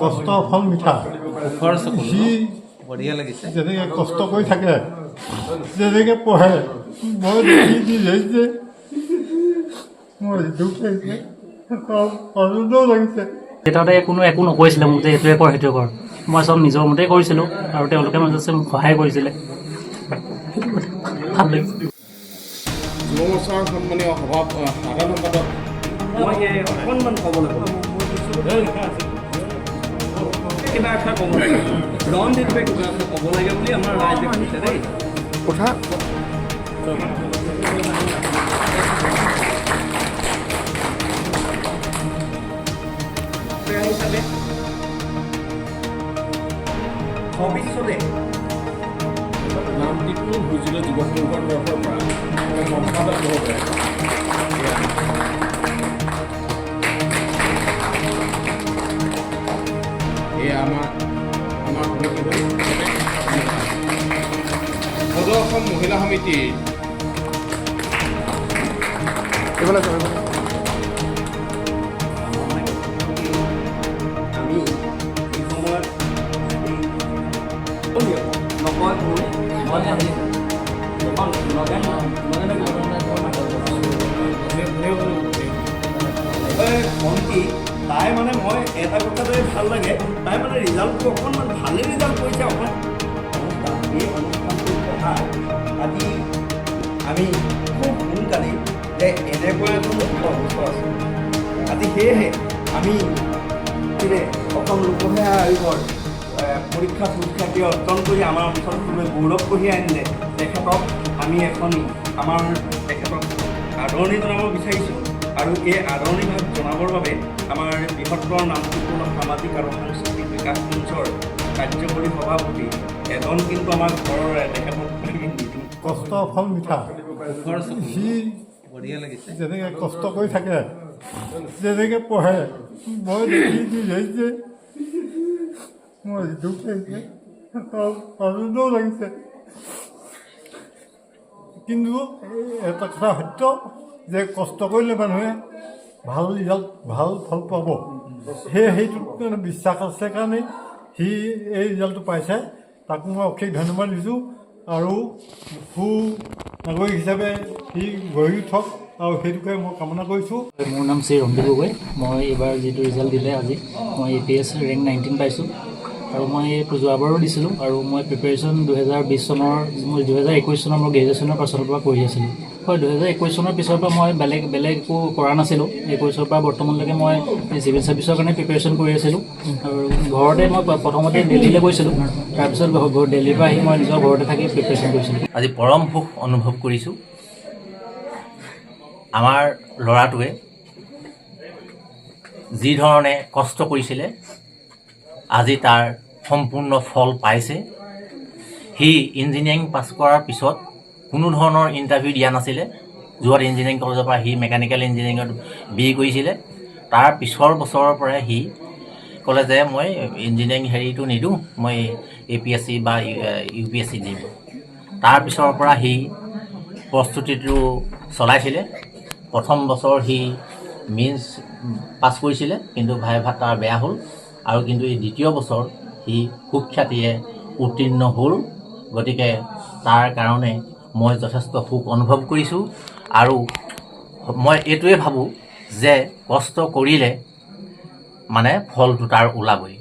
কষ্ট ফল মিঠা সি বঢ়িয়া লাগিছে যেনেকৈ কষ্ট কৰি থাকে যেনেকৈ পঢ়ে মই দেখি যে মোৰ দুখ লাগিছে আনন্দও লাগিছে। দেউতাহঁতে একো নকৈছিলে মোক যে এইটোৱে কৰ সেইটোৱে কৰ, মই চব নিজৰ মতেই কৰিছিলোঁ আৰু তেওঁলোকে মাজতে মোক সহায় কৰিছিলে। ভাল লাগিছে। যুৱ মৰ্চাৰ সন্মানীয় সভা সাধাৰণ সম্পাদক মই অকণমান ক'ব লাগিব, কিবা এটা ক'ব লাগে, ৰঞ্জিতে কিবা এটা ক'ব লাগে বুলি আমাৰ ৰাইজে কৈছে দেই। কথা হিচাপে ভৱিষ্যতে নামটিটো ভুজিলে যুৱ সংঘৰ তৰফৰ পৰা সম্পাদক মহোদয় এয়া আমাৰ সদৌ অসম মহিলা সমিতিৰ আমি এই সময়ত নকয় ভণ্টি তাই মানে মই এটা কথাতে ভাল লাগে, তাই মানে ৰিজাল্টটো অকণমান ভালেই ৰিজাল্ট কৰিছে। অকণমান এই অনুষ্ঠানটোৰ কথা আজি আমি খুব সোনকালে যে এনেকুৱা এজন অৱস্থা আছে আজি, সেয়েহে আমি অসম লোকসেৱা আয়োগৰ পৰীক্ষা সুখ্যাতি অৰ্জন কৰি আমাৰ অঞ্চলটোলৈ গৌৰৱ কঢ়িয়াই আনিলে তেখেতক আমি এখন তেখেতক আদৰণি জনাব বিচাৰিছোঁ। আৰু এই আদৰণি জনাবৰ বাবে আমাৰ বৃহত্তৰ নামটোপূৰ্ণ সামাজিক আৰু সাংস্কৃতিক বিকাশ মঞ্চৰ কাৰ্যকৰী সভাপতি এজন কিন্তু আমাৰ ঘৰৰ তেখেতক কষ্ট ফল মিঠা সি বঢ়িয়া লাগিছে যেনেকৈ কষ্ট কৰি থাকে যেনেকৈ পঢ়ে মই দেখি যে মোৰ দুখ লাগিছে আনন্দও লাগিছে। কিন্তু এটা কথা সত্য যে কষ্ট কৰিলে মানুহে ভাল ৰিজাল্ট ভাল ফল পাব, সেইটোত মানে বিশ্বাস আছে কাৰণে সি এই ৰিজাল্টটো পাইছে। তাক মই অশেষ ধন্যবাদ দিছোঁ আৰু সু নাগৰিক হিচাপে সি গঢ়ি উঠক আৰু সেইটোকে মই কামনা কৰিছোঁ। মোৰ নাম শ্ৰী ৰঞ্জিত গগৈ। মই এইবাৰ যিটো ৰিজাল্ট দিলে আজি মই APS ৰেংক 19 পাইছোঁ আৰু মই যোৱাবাৰো দিছিলোঁ আৰু মই প্ৰিপেৰেশ্যন 2020 চনৰ 2021 চনৰ মই গ্ৰেজুৱেশ্যনৰ পাছৰ পৰা কৰি আছিলোঁ। হয়, 2021 চনৰ পিছৰ পৰা মই বেলেগ একো কৰা নাছিলোঁ। 21 পৰা বৰ্তমানলৈকে মই চিভিল ছাৰ্ভিচৰ কাৰণে প্ৰিপেৰেশ্যন কৰি আছিলোঁ আৰু ঘৰতে মই প্ৰথমতে দিল্লীলৈ গৈছিলোঁ, তাৰপিছত দিল্লীৰ পৰা আহি মই নিজৰ ঘৰতে থাকি প্ৰিপেৰেশ্যন কৰিছিলোঁ। আজি পৰম সুখ অনুভৱ কৰিছোঁ। আমাৰ ল'ৰাটোৱে যি ধৰণে কষ্ট কৰিছিলে আজি তাৰ সম্পূৰ্ণ ফল পাইছে। সি ইঞ্জিনিয়াৰিং পাছ কৰাৰ পিছত কোনো ধৰণৰ ইণ্টাৰভিউ দিয়া নাছিলে। যোৰহাট ইঞ্জিনিয়াৰিং কলেজৰ পৰা সি মেকানিকেল ইঞ্জিনিয়াৰিঙত BA কৰিছিলে। তাৰ পিছৰ বছৰৰ পৰাই সি ক'লে যে মই ইঞ্জিনিয়াৰিং হেৰিটো নিদিওঁ, মই APSC বা UPSC দিম। তাৰ পিছৰ পৰা সি প্ৰস্তুতিটো চলাইছিলে। প্ৰথম বছৰ সি মেইনছ পাছ কৰিছিলে, কিন্তু ভাইভা তাৰ বেয়া হ'ল আৰু কিন্তু এই দ্বিতীয় বছৰ সি সুখ্যাতিৰে উত্তীৰ্ণ হ'ল। গতিকে তাৰ কাৰণে মই যথেষ্ট সুখ অনুভৱ কৰিছোঁ আৰু মই এইটোৱে ভাবোঁ যে কষ্ট কৰিলে মানে ফলটো তাৰ ওলাবই।